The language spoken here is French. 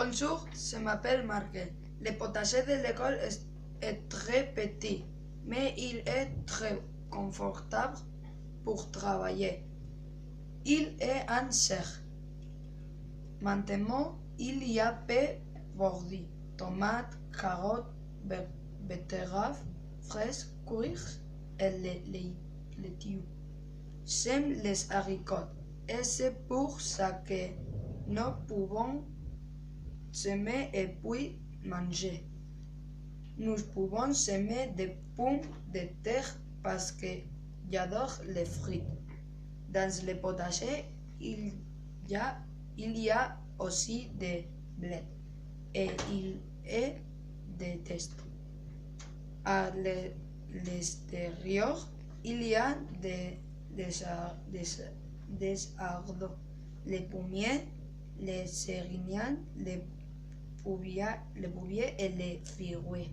Bonjour, je m'appelle Marquet. Le potager de l'école est très petit, mais il est très confortable pour travailler. Il est en serre. Maintenant, il y a paix bordis, tomates, carottes, betteraves, fraises, cuirs et laitues. J'aime les haricots et c'est pour ça que nous pouvons semer et puis manger. Nous pouvons semer des pommes de terre parce que j'adore les fruits. Dans le potager, il y a aussi des blés et il est déteste. À l'extérieur, il y a des arbres, les pommiers, les céréales, les bouviers et les figuiers.